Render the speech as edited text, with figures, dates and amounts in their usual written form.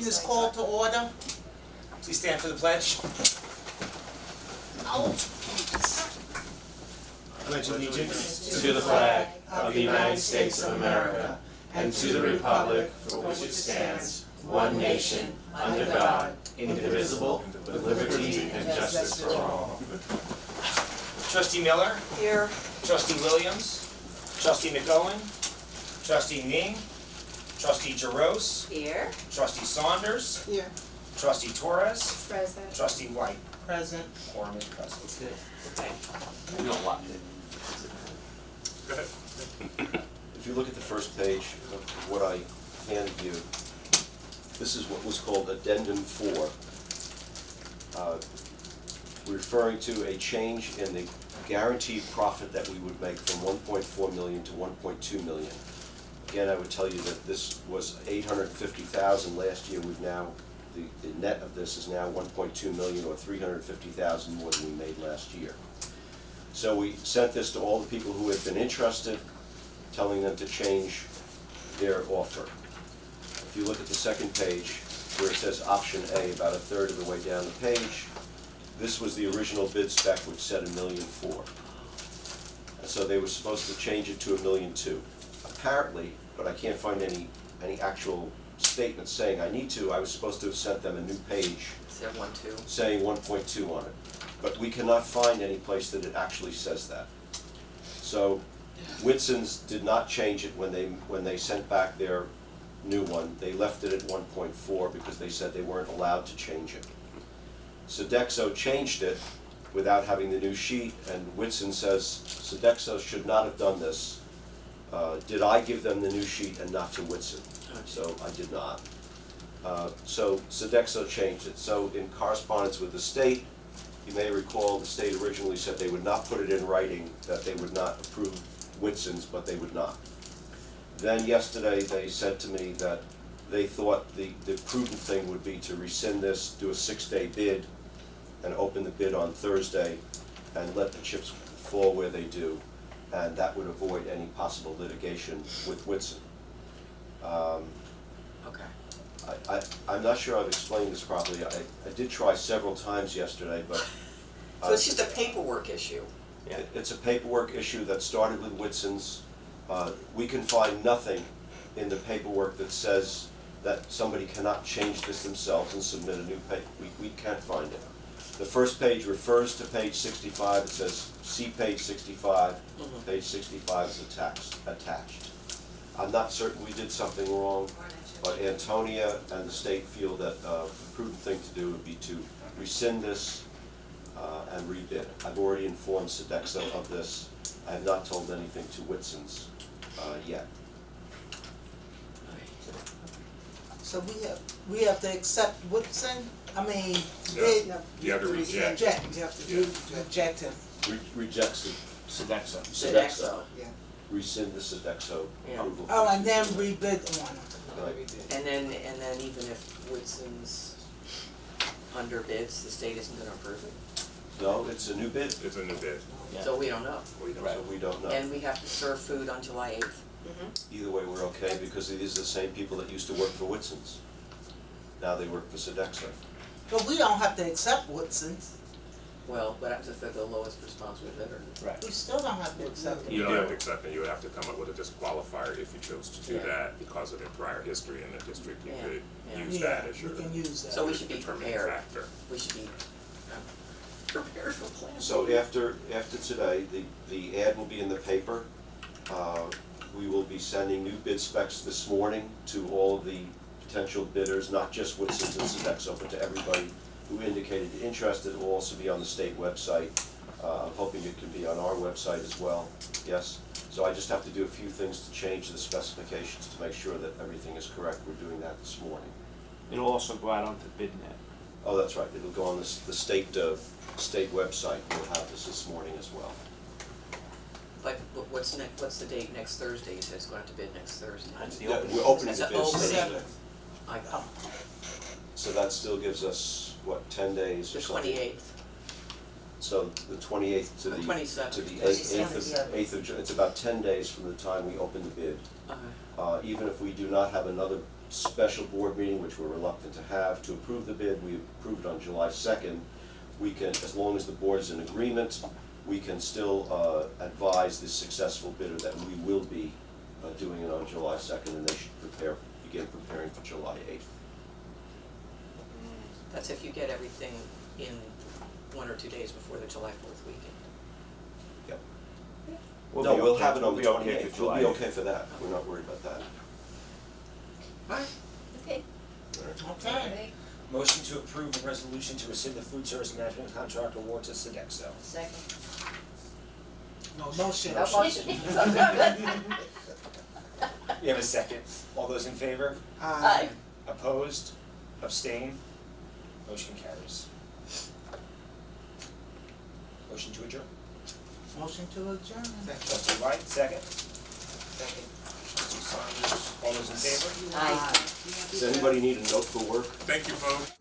is called to order. Please stand for the pledge. Pledge allegiance to the flag of the United States of America and to the republic for which it stands, one nation, under God, indivisible, with liberty and justice for all. Trustee Miller. Here. Trustee Williams. Trustee McOwen. Trustee Ning. Trustee Jaros. Here. Trustee Saunders. Here. Trustee Torres. Present. Trustee White. Present. Quorum is present. Okay. We don't want it. Go ahead. If you look at the first page of what I handed you, this is what was called Addendum 4, referring to a change in the guaranteed profit that we would make from 1.4 million to 1.2 million. Again, I would tell you that this was 850,000 last year. We've now, the net of this is now 1.2 million, or 350,000 more than we made last year. So we sent this to all the people who had been interested, telling them to change their offer. If you look at the second page, where it says option A, about a third of the way down the page, this was the original bid spec, which said $1.4 million. And so they were supposed to change it to $1.2 million. Apparently, but I can't find any actual statement saying I need to. I was supposed to have sent them a new page Said 1-2. saying 1.2 on it. But we cannot find any place that it actually says that. So Whitson's did not change it when they sent back their new one. They left it at 1.4 because they said they weren't allowed to change it. Sodexo changed it without having the new sheet, and Whitson says Sodexo should not have done this. Did I give them the new sheet and not to Whitson? So I did not. So Sodexo changed it. So in correspondence with the state, you may recall the state originally said they would not put it in writing, that they would not approve Whitson's, but they would not. Then yesterday they said to me that they thought the prudent thing would be to rescind this, do a 6-day bid, and open the bid on Thursday, and let the chips fall where they do, and that would avoid any possible litigation with Whitson. Okay. I'm not sure I've explained this properly. I did try several times yesterday, but So it's just a paperwork issue. it's a paperwork issue that started with Whitson's. We can find nothing in the paperwork that says that somebody cannot change this themselves and submit a new paper. We can't find it. The first page refers to page 65. It says, see page 65. Page 65 is attached. I'm not certain we did something wrong, but Antonia and the state feel that the prudent thing to do would be to rescind this and rebid. I've already informed Sodexo of this. I have not told anything to Whitson's yet. So we have to accept Woodson, You have to reject. You have to reject him. Rejects Sodexo. Sodexo. Yeah. rescind the Sodexo Yeah. approval. Oh, and then rebid on him. Right. And then even if Whitson's underbids, the state isn't gonna approve it? No, it's a new bid, It's a new bid. Yeah. So we don't know. We don't so we don't know. And we have to serve food on July 8th? Either way, we're okay, because these are the same people that used to work for Whitson's. Now they work for Sodexo. But we don't have to accept Woodson's. Well, what happens if they're the lowest responsible bidder? Right. We still don't have to accept it. You don't have to accept it, you would have to come up with a disqualifier if you chose to do Yeah. that because of their prior history in the district. You Yeah. could Yeah. use that as your we can use that. So we should be determining prepared. factor. We should be prepared for plans. So after today, the ad will be in the paper. We will be sending new bid specs this morning to all of the potential bidders, not just Whitson's and Sodexo, but to everybody who indicated interest. It will also be on the state website. I'm hoping it can be on our website as well, yes. So I just have to do a few things to change the specifications to make sure that everything is correct. We're doing that this morning. It'll also go out onto BidNet. Oh, that's right, it'll go on the state website. We'll have this morning as well. But what's the date next Thursday? You said it's going to bid next Thursday. That's the Yeah, opening. we're opening That's the an bids opening. Thursday. I got So that still gives us, what, 10 days the or something? 28th. So the 28th to The the 27th. to the That's 8th of July. It's about 10 days from the time we open the bid. Okay. Even if we do not have another special board meeting, which we're reluctant to have, to approve the bid. We approved it on July 2nd. We can, as long as the board is in agreement, we can still advise the successful bidder that we will be doing it on July 2nd, and they should begin preparing for July 8th. That's if you get everything in 1 or 2 days before the July 4th weekend. Yep. We'll No, be we'll okay- have it on the we'll be okay 28th. for We'll be July. okay for that. We're not worried about that. Okay. Okay. Motion to approve the resolution to rescind the food service management contract award to Sodexo. Second. No motion. No motion. We have a second. All those in favor? Aye. Opposed? Abstain? Motion carries. Motion to adjourn. Motion to adjourn. Trustee White, second. Second. Trustee Saunders, all those in favor? Aye. Does anybody need a note for work? Thank you, folks.